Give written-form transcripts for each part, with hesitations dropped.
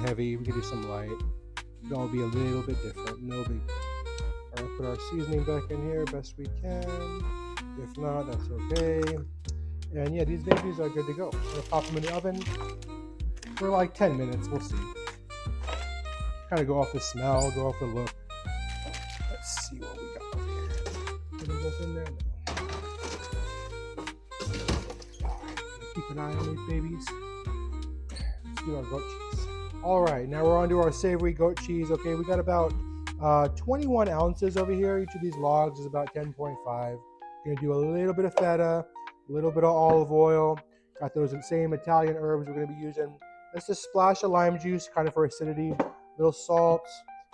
heavy. We can do some light. It'll all be a little bit different. No big deal. All right, put our seasoning back in here best we can. If not, that's okay. And yeah, these babies are good to go. I'm gonna pop them in the oven for like 10 minutes. We'll see. Kind of go off the smell, go off the look. Let's see what we got over here. Put them both in there. All right, keep an eye on these babies. Let's do our goat cheese. All right, now we're on to our savory goat cheese. Okay, we got about 21 ounces over here. Each of these logs is about 10.5. We're gonna do a little bit of feta, a little bit of olive oil. Got those same Italian herbs we're gonna be using. That's just a splash of lime juice, kind of for acidity, little salt,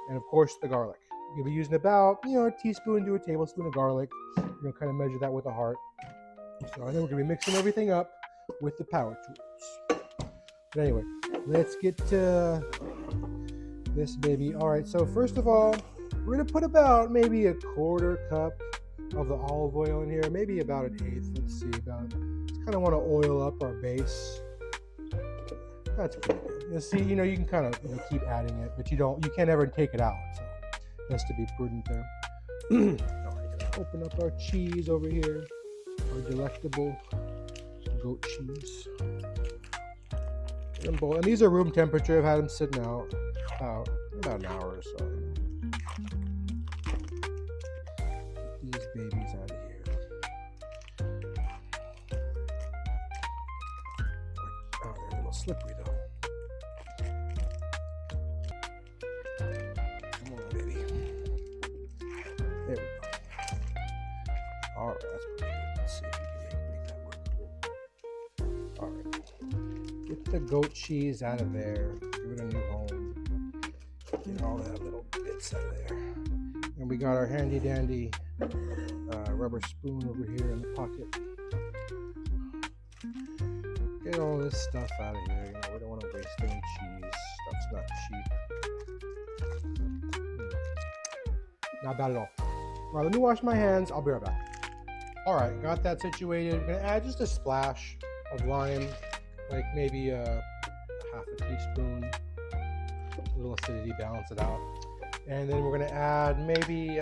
and of course the garlic. You'll be using about, a teaspoon to a tablespoon of garlic. Kind of measure that with a heart. So I know we're gonna be mixing everything up with the power tools. But anyway, let's get to this baby. All right, so first of all, we're gonna put about maybe a quarter cup of the olive oil in here, maybe about an eighth. Let's see, just kind of want to oil up our base. That's pretty good. You see, you can kind of keep adding it, but you can't ever take it out. So has to be prudent there. All right, gonna open up our cheese over here, our delectable goat cheese. And these are room temperature. I've had them sitting out about an hour or so. Get these babies out of here. Oh, they're a little slippery though. Come on, baby. There we go. All right, that's pretty good. Let's see if we can make that work. All right. Get the goat cheese out of there. Give it a new home. Get all that little bits out of there. And we got our handy dandy rubber spoon over here in the pocket. Get all this stuff out of here. We don't want to waste any cheese. Stuff's not cheap. Not bad at all. All right, let me wash my hands. I'll be right back. All right, got that situated. I'm gonna add just a splash of lime, like maybe half a teaspoon. A little acidity, balance it out. And then we're gonna add maybe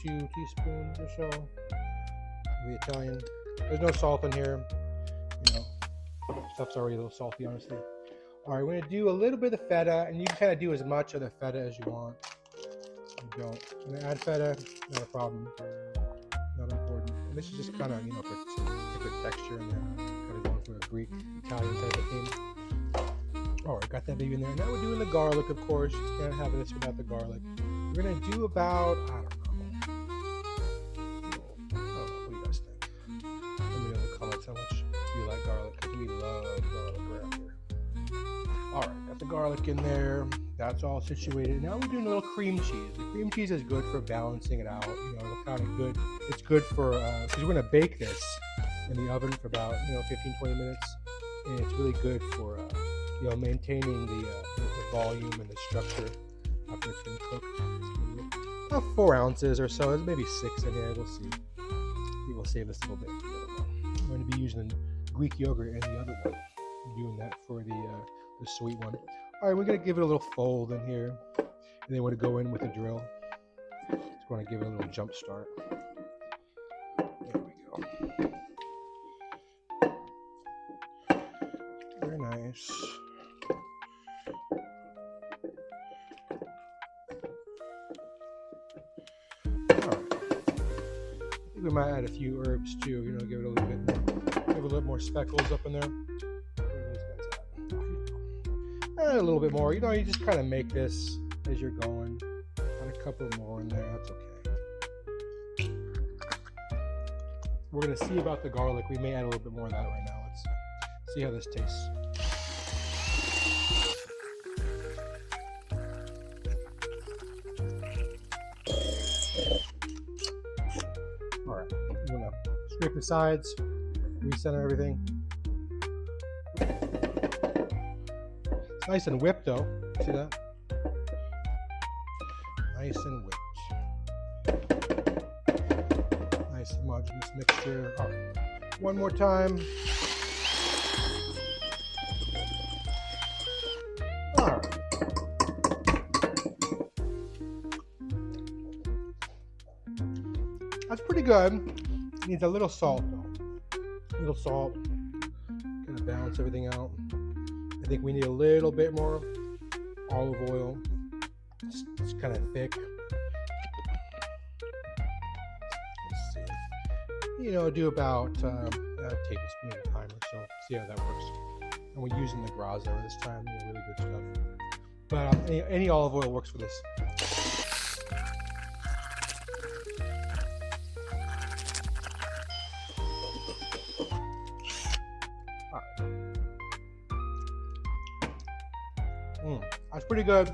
2 teaspoons or so of the Italian. There's no salt in here. Stuff's already a little salty, honestly. All right, we're gonna do a little bit of feta, and you can kind of do as much of the feta as you want. You don't. I'm gonna add feta, not a problem. Not important. And this is just kind of, for different texture in there. Kind of going for a Greek, Italian type of thing. All right, got that baby in there. Now we're doing the garlic, of course. You can't have this without the garlic. We're gonna do about, I don't know. What do you guys think? Let me know in the comments how much you like garlic, because we love garlic around here. All right, got the garlic in there. That's all situated. Now we're doing a little cream cheese. The cream cheese is good for balancing it out. It's kind of good. It's good for, because we're gonna bake this in the oven for about, 15-20 minutes. And it's really good for, maintaining the volume and the structure after it's been cooked. About 4 ounces or so. There's maybe 6 in here. We'll see. We will save this a little bit for the other one. I'm going to be using Greek yogurt and the other one. I'm doing that for the sweet one. All right, we're going to give it a little fold in here. And then we're going to go in with a drill. Just want to give it a little jump start. There we go. Very nice. We might add a few herbs too, give it a little bit more, give a little more speckles up in there. Where are those guys at? A little bit more, you just kind of make this as you're going. Add a couple more in there, that's okay. We're gonna see about the garlic. We may add a little bit more of that right now. Let's see how this tastes. All right, I'm gonna scrape the sides, recenter everything. It's nice and whipped though, see that? Nice and whipped. Nice homogeneous mixture. All right, one more time. That's pretty good. Needs a little salt though. A little salt. Kind of balance everything out. I think we need a little bit more olive oil. It's kind of thick. Let's see. You know, do about a tablespoon at a time or so. See how that works. And we're using the Grasso this time. You know, really good stuff. But any olive oil works for this. That's pretty good.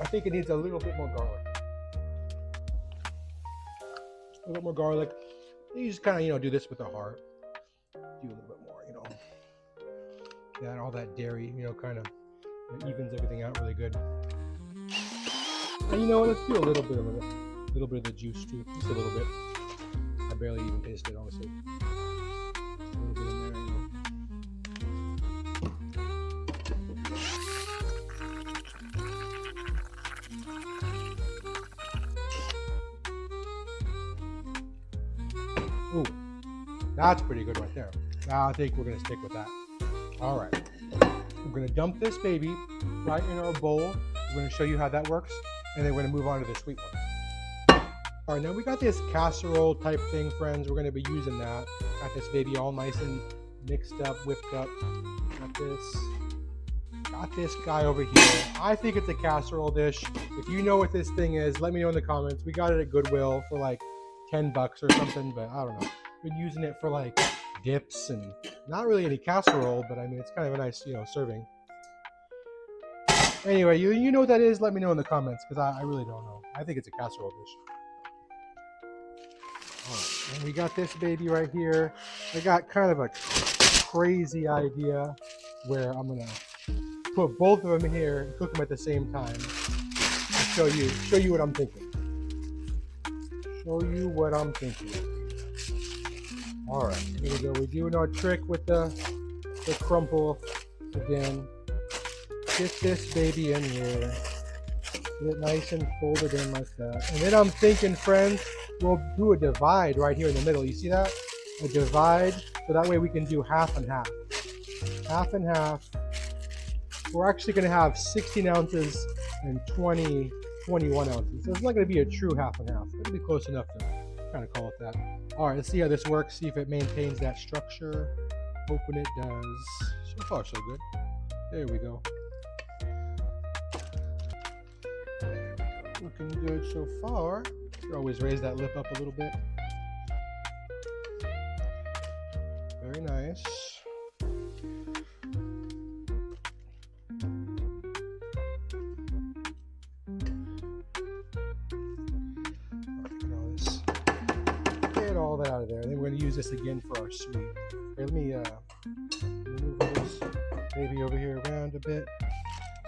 I think it needs a little bit more garlic. A little bit more garlic. You just kind of, you know, do this with the heart. Do a little bit more, you know. Yeah, all that dairy, you know, kind of evens everything out really good. And you know what? Let's do a little bit of it. A little bit of the juice too. Just a little bit. I barely even tasted it, honestly. Just a little bit in there, you know. Ooh, that's pretty good right there. I think we're gonna stick with that. All right, we're gonna dump this baby right in our bowl. We're gonna show you how that works, and then we're gonna move on to the sweet one. All right, now we got this casserole type thing, friends. We're gonna be using that. Got this baby all nice and mixed up, whipped up. Got this guy over here. I think it's a casserole dish. If you know what this thing is, let me know in the comments. We got it at Goodwill for like $10 or something, but I don't know. Been using it for like dips and not really any casserole, but I mean it's kind of a nice, you know, serving. Anyway, you know what that is? Let me know in the comments because I really don't know. I think it's a casserole dish. All right, and we got this baby right here. I got kind of a crazy idea where I'm gonna put both of them here and cook them at the same time. And show you what I'm thinking. Show you what I'm thinking. All right, here we go. We're doing our trick with the crumple again. Get this baby in here. Get it nice and folded in like that. And then I'm thinking, friends, we'll do a divide right here in the middle. You see that? A divide, so that way we can do half and half. Half and half. We're actually going to have 16 ounces and 21 ounces. So it's not going to be a true half and half. It'll be close enough to kind of call it that. All right, let's see how this works. See if it maintains that structure. Hoping it does. So far, so good. There we go. Looking good so far. You always raise that lip up a little bit. Very nice. Get all that out of there. And then we're going to use this again for our sweet. Okay, let me move this baby over here around a bit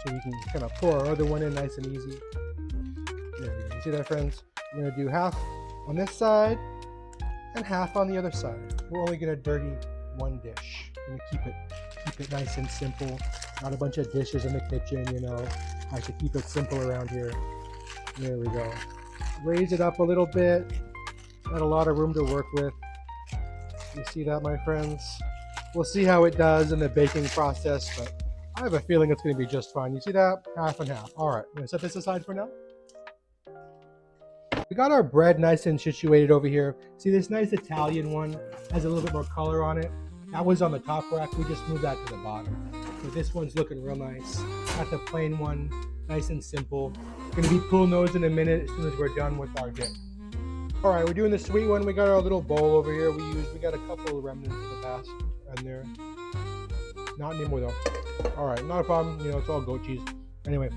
so we can kind of pour our other one in nice and easy. There we go. You see that, friends? We're going to do half on this side and half on the other side. We're only going to dirty one dish. We're going to keep it nice and simple. Not a bunch of dishes in the kitchen, you know. I have to keep it simple around here. There we go. Raise it up a little bit. Got a lot of room to work with. You see that, my friends? We'll see how it does in the baking process, but I have a feeling it's going to be just fine. You see that? Half and half. All right, I'm going to set this aside for now. We got our bread nice and situated over here. See this nice Italian one has a little bit more color on it. That was on the top rack. We just moved that to the bottom. So this one's looking real nice. Got the plain one, nice and simple. Gonna be pulling those in a minute as soon as we're done with our dip. All right, we're doing the sweet one. We got our little bowl over here. We got a couple of remnants of the past in there. Not anymore though. All right, not a problem. You know, it's all goat cheese. Anyway,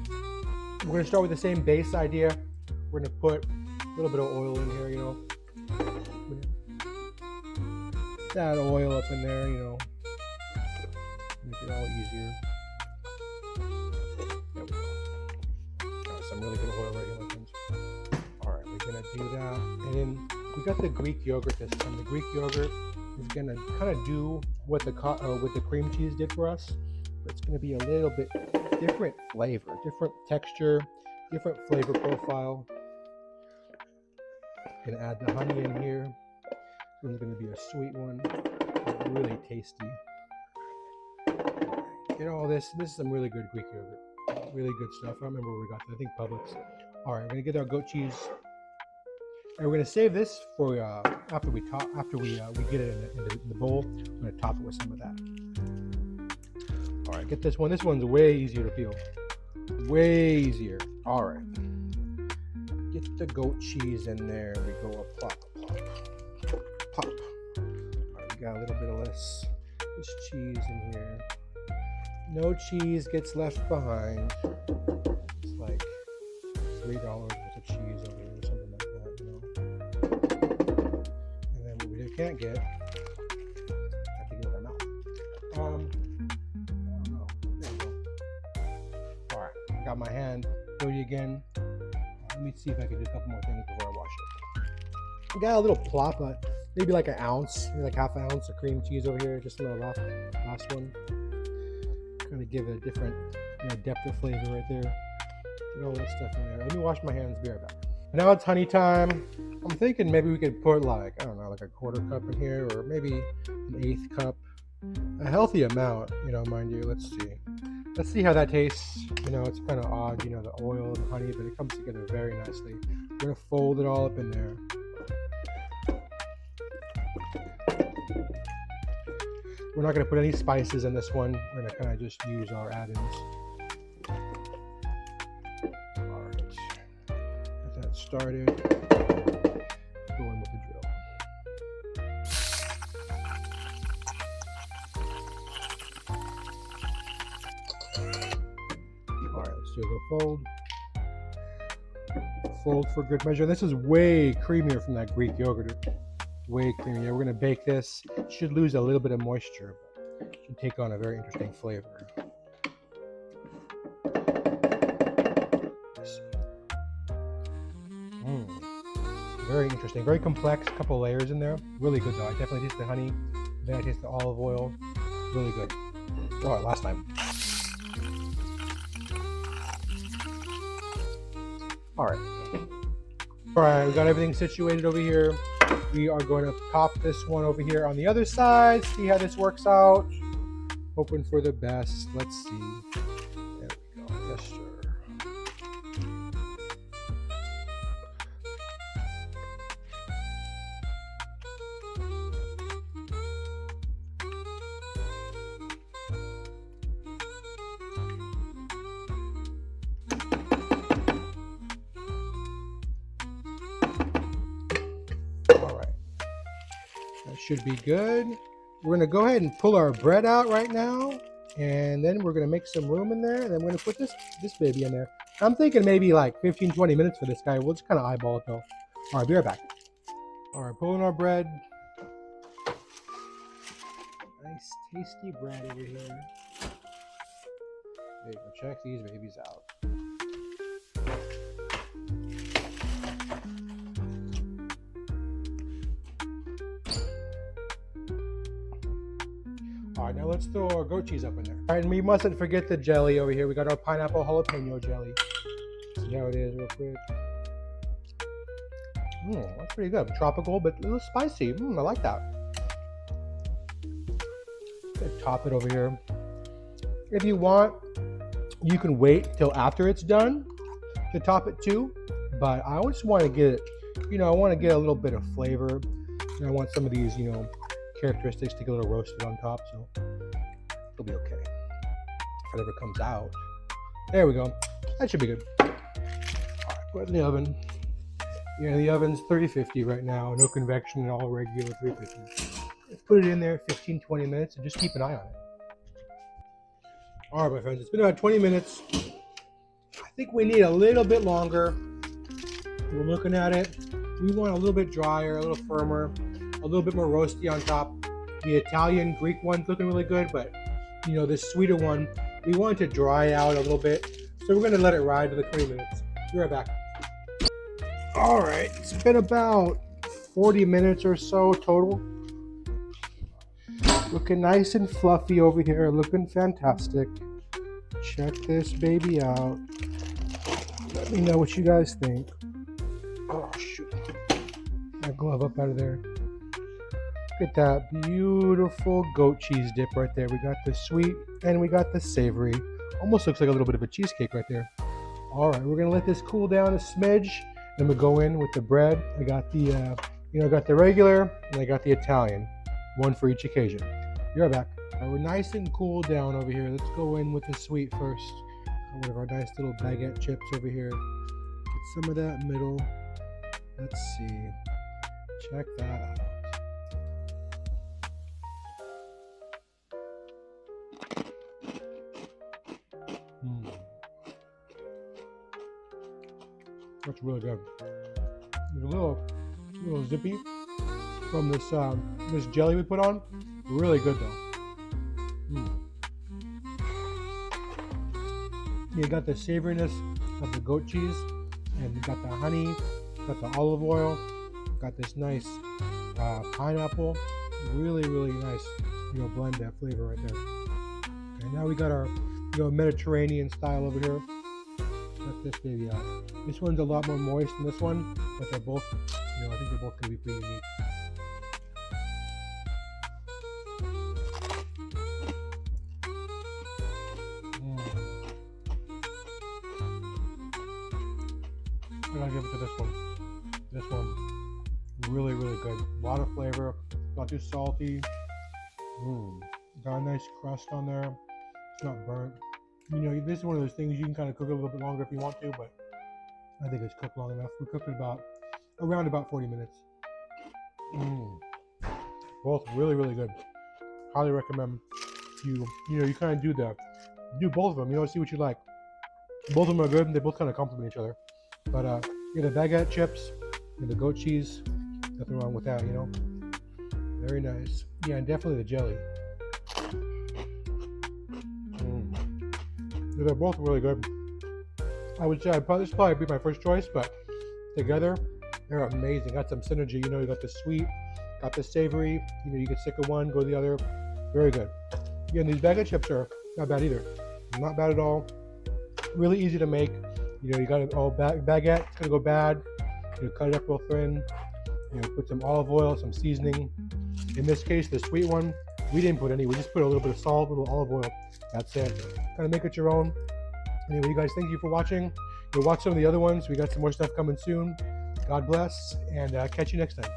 we're gonna start with the same base idea. We're gonna put a little bit of oil in here, you know. That oil up in there, you know. Make it all easier. There we go. Got some really good oil right here, my friends. All right, we're gonna do that, and then we got the Greek yogurt this time. The Greek yogurt is gonna kind of do what the cream cheese did for us, but it's gonna be a little bit different flavor, different texture, different flavor profile. Gonna add the honey in here. This one's gonna be a sweet one, really tasty. Get all this. This is some really good Greek yogurt. Really good stuff. I don't remember where we got that. I think Publix. All right, we're gonna get our goat cheese, and we're gonna save this for after we get it in the bowl. I'm gonna top it with some of that. All right, get this one. This one's way easier to peel. Way easier. All right. Get the goat cheese in there. We go a plop, plop, pop. All right, we got a little bit of this cheese in here. No cheese gets left behind. It's like $3 worth of cheese over here or something like that, you know. And then what we can't get, I have to get it in my mouth. I don't know. There we go. All right, got my hand. Dirty again. Let me see if I can do a couple more things before I wash it. We got a little plop, maybe like an ounce, maybe like half an ounce of cream cheese over here. Just a little last one. Kind of give it a different, depth of flavor right there. Get all that stuff in there. Let me wash my hands. Be right back. Now it's honey time. I'm thinking maybe we could put like, I don't know, like a quarter cup in here, or maybe an 1/8 cup. A healthy amount, mind you. Let's see. Let's see how that tastes. It's kind of odd, the oil and honey, but it comes together very nicely. We're gonna fold it all up in there. We're not gonna put any spices in this one. We're gonna kind of just use our add-ins. All right, get that started. Go in with the drill. All right, let's do a little fold. Fold for good measure. This is way creamier from that Greek yogurt. Way creamier. We're gonna bake this. It should lose a little bit of moisture, but it should take on a very interesting flavor. Very interesting. Very complex. Couple layers in there. Really good though. I definitely taste the honey. Then I taste the olive oil. Really good. Oh, last time. All right. All right, we got everything situated over here. We are going to pop this one over here on the other side, see how this works out. Hoping for the best. Let's see. There we go. Yes, sir. Should be good. We're gonna go ahead and pull our bread out right now, and then we're gonna make some room in there, and then we're gonna put this baby in there. I'm thinking maybe like 15-20 minutes for this guy. We'll just kind of eyeball it though. All right, be right back. All right, pulling our bread. Nice tasty bread over here. There you go. Check these babies out. All right, now let's throw our goat cheese up in there. All right, and we mustn't forget the jelly over here. We got our pineapple jalapeno jelly. See how it is real quick. That's pretty good. Tropical, but a little spicy. I like that. Top it over here. If you want, you can wait till after it's done to top it too. But I just want to get it, I want to get a little bit of flavor. And I want some of these, characteristics to get a little roasted on top, so it'll be okay. Whatever comes out. There we go. That should be good. All right, put it in the oven. Yeah, the oven's 350 right now. No convection, all regular 350. Let's put it in there 15-20 minutes and just keep an eye on it. All right, my friends, it's been about 20 minutes. I think we need a little bit longer. We're looking at it. We want a little bit drier, a little firmer, a little bit more roasty on top. The Italian Greek one's looking really good, but this sweeter one, we want it to dry out a little bit. So we're gonna let it ride for the 20 minutes. Be right back. All right, it's been about 40 minutes or so total. Looking nice and fluffy over here, looking fantastic. Check this baby out. Let me know what you guys think. Oh shoot. my glove up out of there. Look at that beautiful goat cheese dip right there. We got the sweet and we got the savory. Almost looks like a little bit of a cheesecake right there. All right, we're gonna let this cool down a smidge. Then we'll go in with the bread. I got the, I got the regular and I got the Italian, one for each occasion. Be right back. All right, we're nice and cool down over here. Let's go in with the sweet first. One of our nice little baguette chips over here. Get some of that middle. Let's see. Check that out. That's really good. It's a little zippy from this this jelly we put on. Really good though. You got the savoriness of the goat cheese, and you got the honey, got the olive oil, got this nice pineapple. Really nice, blend that flavor right there. Okay, now we got our Mediterranean style over here. Check this baby out. This one's a lot more moist than this one, but they're both, I think they're both going to be pretty unique. I gotta give it to this one. This one, really good. A lot of flavor, not too salty. Got a nice crust on there. It's not burnt. This is one of those things you can kind of cook a little bit longer if you want to, but I think it's cooked long enough. We cooked it around about 40 minutes. Both really good. Highly recommend you kind of do both of them. See what you like. Both of them are good. They both kind of complement each other. But the baguette chips and the goat cheese, nothing wrong with that. Very nice. Yeah, and definitely the jelly. They're both really good. I would say this would probably be my first choice, but together they're amazing. Got some synergy. You got the sweet, got the savory. You get sick of one, go to the other. Very good. Yeah, and these baguette chips are not bad either. Not bad at all. Really easy to make. You got it all baguette. It's gonna go bad. Cut it up real thin. Put some olive oil, some seasoning. In this case, the sweet one, we didn't put any. We just put a little bit of salt, a little olive oil. That's it. Kind of make it your own. Anyway, you guys, thank you for watching. Watch some of the other ones. We got some more stuff coming soon. God bless, and catch you next time.